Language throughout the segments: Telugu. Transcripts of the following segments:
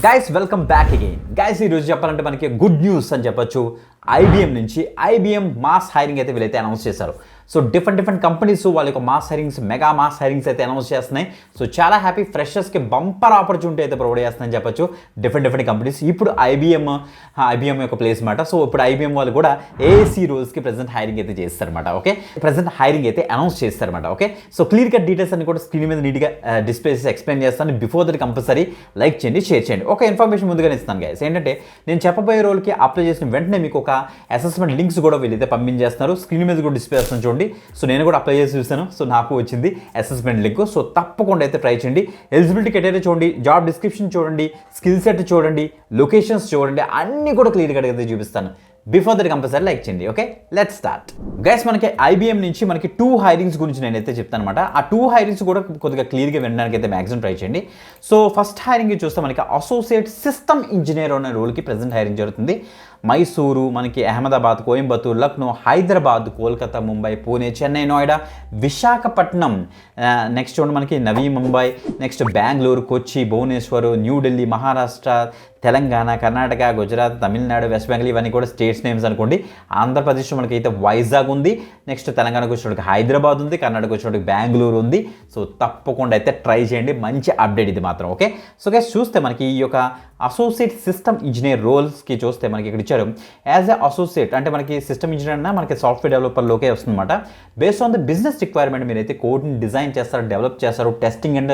Guys welcome back again. Guys ఈరోజు చెప్పాలంటే మనకి గుడ్ న్యూస్ అని చెప్పొచ్చు. ఐబీఎం నుంచి ఐబీఎం మాస్ హైరింగ్ అయితే వీళ్ళైతే అనౌన్స్ చేశారు. సో డిఫరెంట్ కంపెనీస్ వాళ్ళ యొక్క mass hirings, mega mass hirings అయితే అనౌన్స్ చేస్తున్నాయి. సో చాలా హ్యాపీ, ఫ్రెషర్స్కి బంపర్ ఆపర్చునిటీ అయితే ప్రొవైడ్ చేస్తున్నాయని చెప్పొచ్చు డిఫరెంట్ కంపెనీస్. ఇప్పుడు ఐబీఎం యొక్క ప్లేస్ మాట. సో ఇప్పుడు ఐబీఎం వాళ్ళు కూడా ఏఎస్సీ రోల్స్కి ప్రెసెంట్ హైరింగ్ అయితే చేస్తారన్నమాట. ఓకే, ప్రెసెంట్ హైరింగ్ అయితే అనౌన్స్ చేస్తారన్నమాట. Okay, so clear cut details అన్ని కూడా స్క్రీన్ మీద నీట్గా డిస్ప్లే చేసి ఎక్స్ప్లెయిన్ చేస్తాను. బిఫోర్ దట్ కంపల్సరీ లైక్ చేయండి, షేర్ చేయండి. ఒక ఇన్ఫర్మేషన్ ముందుగానే ఇస్తాను గైస్. ఏంటంటే నేను చెప్పబోయే రోల్కి అప్లై చేసిన వెంటనే మీకు ఒక అసెస్మెంట్ లింక్స్ కూడా వీళ్ళైతే పంపించేస్తున్నారు. స్క్రీన్ మీద కూడా డిస్ప్లే చేస్తాను చూడండి. సో నేను కూడా అప్లై చేసి చూస్తాను. సో నాకు వచ్చింది అసెస్మెంట్ లింక్. సో తప్పకుండా అయితే ట్రై చేయండి. ఎలిజిబిలిటీ క్రైటీరియా చూడండి, జాబ్ డిస్క్రిప్షన్ చూడండి, స్కిల్ సెట్ చూడండి, లొకేషన్స్ చూడండి, అన్నీ కూడా క్లియర్గా అయితే చూపిస్తాను. బిఫోర్ దట్ కంపల్సరీ లైక్ చేయండి. Okay, let's start. గైస్ మనకి ఐబీఎం నుంచి మనకి 2 హైరింగ్స్ గురించి నేనైతే చెప్తాను అనమాట. ఆ 2 హైరింగ్స్ కూడా కొద్దిగా క్లియర్గా వినడానికి అయితే మ్యాక్సిమం ట్రై చేయండి. సో ఫస్ట్ హైరింగ్ చూస్తే మనకి అసోసియేట్ సిస్టమ్ ఇంజనీర్ అనే రోల్కి ప్రెసెంట్ హైరింగ్ జరుగుతుంది. మైసూరు, మనకి అహ్మదాబాద్, కోయంబత్తూరు, లక్నో, హైదరాబాద్, కోల్కతా, ముంబై, పూణే, చెన్నై, నోయిడా, విశాఖపట్నం, నెక్స్ట్ మనకి నవీ ముంబై, నెక్స్ట్ బెంగళూరు, కొచ్చి, భువనేశ్వర్, న్యూఢిల్లీ, మహారాష్ట్ర, తెలంగాణ, కర్ణాటక, గుజరాత్, తమిళనాడు, వెస్ట్ బెంగాల్, ఇవన్నీ కూడా స్టేట్స్ నేమ్స్ అనుకోండి. ఆంధ్రప్రదేశ్లో మనకి అయితే వైజాగ్ ఉంది, నెక్స్ట్ తెలంగాణకు వచ్చినప్పటికి హైదరాబాద్ ఉంది, కర్ణాటక వచ్చినప్పటికి బెంగళూరు ఉంది. సో తప్పకుండా అయితే ట్రై చేయండి, మంచి అప్డేట్ ఇది మాత్రం. ఓకే, సో గైస్ చూస్తే మనకి ఈ యొక్క అసోసియేట్ సిస్టమ్ ఇంజనీర్ రోల్స్కి చూస్తే మనకి ఇక్కడ ఇచ్చారు యాజ్ ఎ అసోసియేట్. అంటే మనకి సిస్టమ్ ఇంజనీర్ అన్న మనకి సాఫ్ట్వేర్ డెవలపర్లోకే వస్తుందన్నమాట. Based on the business requirement మీరైతే కోడ్ని డిజైన్ చేస్తారు, డెవలప్ చేస్తారు, టెస్టింగ్ అండ్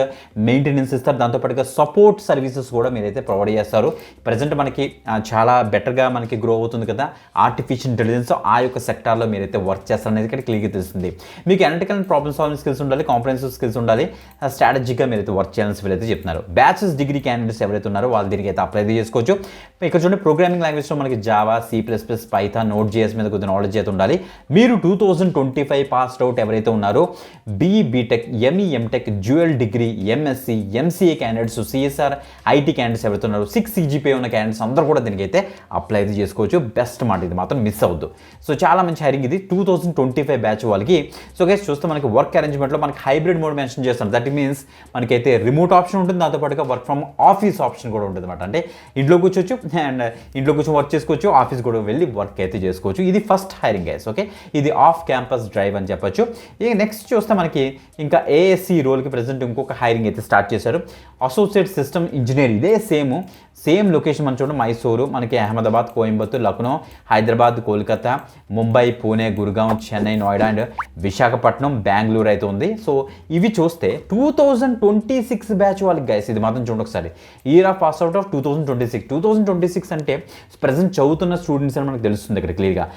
మెయింటెనెన్స్ ఇస్తారు. దాంతోపాటుగా సపోర్ట్ సర్వీసెస్ కూడా మీరైతే ప్రొవైడ్ చేస్తారు. ప్రజెంట్ మనకి చాలా బెటర్గా మనకి గ్రో అవుతుంది కదా ఆర్టిఫిషియల్ ఇంటెలిజెన్స్, ఆ యొక్క సెక్టార్లో మీరైతే వర్క్ చేస్తారు అనేది ఇక్కడ క్లియర్గా తెలుస్తుంది. మీకు analytical and problem solving skills ఉండాలి, కాంఫరెన్సివ్ స్కిల్స్ ఉండాలి, స్ట్రాటజిక్గా మీరైతే వర్క్ చేయాలని వీళ్ళైతే చెప్తున్నారు. బ్యాచిలర్స్ డిగ్రీ క్యాండిడేట్స్ ఎవరైతే ఉన్నారో వాళ్ళు దీనికి అయితే అప్లై చేసుకోవచ్చు. ఇక్కడ చూడండి, ప్రోగ్రామింగ్ లాంగ్వేజ్లో మనకి జావా, C++, పైథాన్, నోట్.js మీద కొద్దిగా నాలెడ్జ్ అయితే ఉండాలి. మీరు 2025 పాస్డ్ అవుట్ ఎవరైతే ఉన్నారో BTech, MTech, dual degree, MSc, MCA candidates, CSR, IT candidates ఎవరైతే ఉన్నారో 6 CGPA ఉన్న క్యాండిడేట్స్ అందరూ కూడా దీనికి అయితే అప్లై అయితే చేసుకోవచ్చు. బెస్ట్ మాట, ఇది మాత్రం మిస్ అవ్వద్దు. సో చాలా మంచి హైరింగ్ ఇది 2025 బ్యాచ్ వాళ్ళకి. సో గైస్ చూస్తే మనకి వర్క్ అరేంజ్మెంట్లో మనకి హైబ్రిడ్ మోడ్ మెన్షన్ చేస్తాను. దట్ మీన్స్ మనకైతే రిమోట్ ఆప్షన్ ఉంటుంది, దాంతోపాటుగా వర్క్ ఫ్రమ్ ఆఫీస్ ఆప్షన్ కూడా ఉంటుంది అనమాట. అంటే ఇంట్లో కూర్చోవచ్చు అండ్ ఇంట్లో కూర్చొని వర్క్ చేసుకోవచ్చు, ఆఫీస్ కూడా వెళ్ళి వర్క్ అయితే చేసుకోవచ్చు. ఇది ఫస్ట్ హైరింగ్ గైస్. ఓకే, ఇది ఆఫ్ క్యాంపస్ డ్రైవ్ అని చెప్పొచ్చు. ఇక నెక్స్ట్ చూస్తే మనకి ఇంకా ఏఎస్సీ రోల్కి ప్రెసెంట్ ఇంకొక హైరింగ్ అయితే స్టార్ట్ చేశారు. అసోసియేట్ సిస్టమ్ ఇంజనీర్, ఇదే సేమ్ లొకేషన్ మనం చూడండి. మైసూరు, మనకి అహ్మదాబాద్, కోయంబత్తూరు, లక్నో, హైదరాబాద్, కోల్కతా, ముంబై, పూణే, గుర్గావ్, చెన్నై, నోయిడా అండ్ విశాఖపట్నం, బెంగళూరు అయితే ఉంది. సో ఇవి చూస్తే 2026 బ్యాచ్ వాళ్ళకి గైస్. ఇది మాత్రం చూడండి ఒకసారి, year of pass out of 2026 అంటే ప్రజెంట్ చదువుతున్న స్టూడెంట్స్ అని మనకు తెలుస్తుంది ఇక్కడ క్లియర్గా.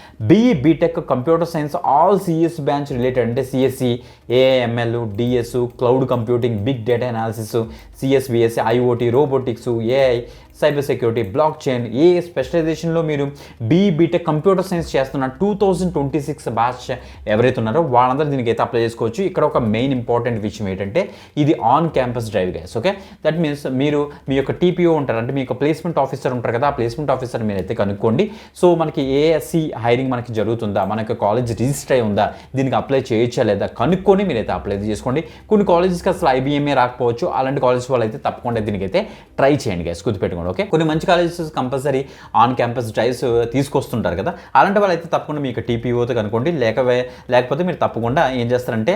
BTech, computer science, all CS branch related, అంటే CSC, AIML, DS, cloud computing, big data analysis, CSVS, IOT, robotics, AI, cyber security, blockchain, ఏ స్పెషలైజేషన్లో మీరు బీటెక్ కంప్యూటర్ సైన్స్ చేస్తున్న 2026 బ్యాచ్ ఎవరైతే ఉన్నారో వాళ్ళందరూ దీనికి అయితే అప్లై చేసుకోవచ్చు. ఇక్కడ ఒక మెయిన్ ఇంపార్టెంట్ విషయం ఏంటంటే ఇది on campus drive guys. Okay, that means మీరు మీ యొక్క టీపీఓ ఉంటారు, అంటే మీ యొక్క ప్లేస్మెంట్ ఆఫీసర్ ఉంటారు కదా, ఆ ప్లేస్మెంట్ ఆఫీసర్ మీరైతే కనుక్కోండి. సో మనకి ఏఎస్సి హైరింగ్ మనకి జరుగుతుందా, మన యొక్క కాలేజ్ రిజిస్టర్ అయి ఉందా, దీనికి అప్లై చేయొచ్చా లేదా కనుక్కొని మీరైతే అప్లై చేసుకోండి. కొన్ని కాలేజెస్కి అసలు ఐబీఎంఏ రాకపోవచ్చు, అలాంటి కాలేజెస్ వాళ్ళు అయితే తప్పకుండా దీనికైతే ట్రై చేయండి గైస్, గుర్తుపెట్టుకోండి. ఓకే, కొన్ని మంచి colleges compulsory on campus drives తీసుకొస్తుంటారు కదా, అలాంటి వాళ్ళు అయితే తప్పకుండా మీకు టీపీఓతో కనుక్కోండి. లేకపోతే మీరు తప్పకుండా ఏం చేస్తారంటే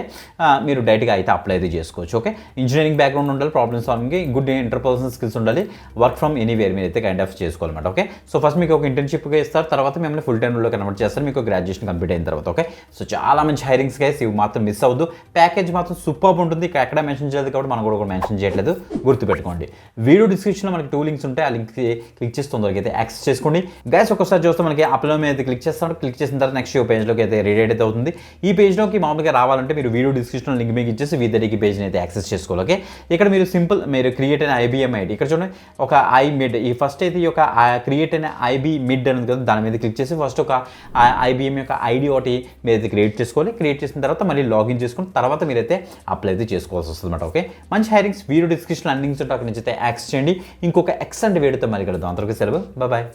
మీరు డైరెక్ట్గా అయితే అప్లై అయితే చేసుకోవచ్చు. ఓకే, ఇంజనీరింగ్ బ్యాక్గ్రౌండ్ ఉండాలి, ప్రాబ్లమ్ సాల్వింగ్కి గుడ్ ఇంటర్పర్సనల్ స్కిల్స్ ఉండాలి, వర్క్ ఫ్రమ్ ఎనీవేర్ మీరు అయితే కైండ్ ఆఫ్ చేసుకోవాలన్నమాట. ఓకే, సో ఫస్ట్ మీకు ఒక ఇంటర్న్షిప్గా ఇస్తారు, తర్వాత మిమ్మల్ని ఫుల్ టైమ్లో కన్వర్ట్ చేస్తారు మీకు గ్రాడ్యుయేషన్ కంప్లీట్ అయిన తర్వాత. ఓకే, సో చాలా మంచి హైరింగ్స్ గైస్, ఇవి మాత్రం మిస్ అవ్వద్దు. ప్యాకేజ్ మాత్రం సూపర్ ఉంటుంది, ఇక్కడ ఎక్కడ మెన్షన్ చేయలేదు కాబట్టి మనం కూడా మెన్షన్ చేయట్లేదు, గుర్తుపెట్టుకోండి. వీడియో డిస్క్రిప్షన్లో మనకి 2 లింక్స్ ఉంటాయి, ఆ లింక్ క్లిక్ చేసి తొందరగా అయితే యాక్సెస్ చేసుకోండి గైస్. ఒకసారి చూస్తే మనకి అప్లో మీద అయితే క్లిక్ చేస్తాడు, క్లిక్ చేసిన తర్వాత నెక్స్ట్ పేజ్లోకి అయితే రీడైట్ అయితే అవుతుంది. ఈ పేజ్లోకి మామూలుగా రావాలంటే మీరు వీడియో డిస్క్రిప్షన్లో లింక్ మీకు ఇచ్చేసి వీధరికి పేజ్ని అయితే యాక్సెస్ చేసుకోవాలి. ఓకే, ఇక్కడ మీరు సింపుల్ మీరు క్రియేట్ అయిన ఐబీఎం ఐడి ఇక్కడ చూడండి, ఒక ఐమిడ్, ఈ ఫస్ట్ అయితే ఈ యొక్క క్రియేట్ అయిన ఐబీ మిడ్ అనేది కదా, దాని మీద క్లిక్ చేసి ఫస్ట్ ఒక ఐబీఎం యొక్క ఐడి ఒకటి మీరు అయితే క్రియేట్ చేసుకోవాలి. క్రియేట్ చేసిన తర్వాత మళ్ళీ లాగిన్ చేసుకుని తర్వాత మీరైతే అప్లై అయితే చేసుకోవాల్సి వస్తుంది అనమాట. ఓకే, మంచి హైరింగ్స్ వీడియో డిస్క్రిప్షన్ అన్ని లింక్స్ ఉంటాయి, అక్కడ నుంచి అయితే యాక్సెస్ చేయండి. ఇంకొక ఎక్సలెంట్ వీడియోతో మళ్ళీ కలుద్దాం. అంతవరకు సెలవు, బాయ్.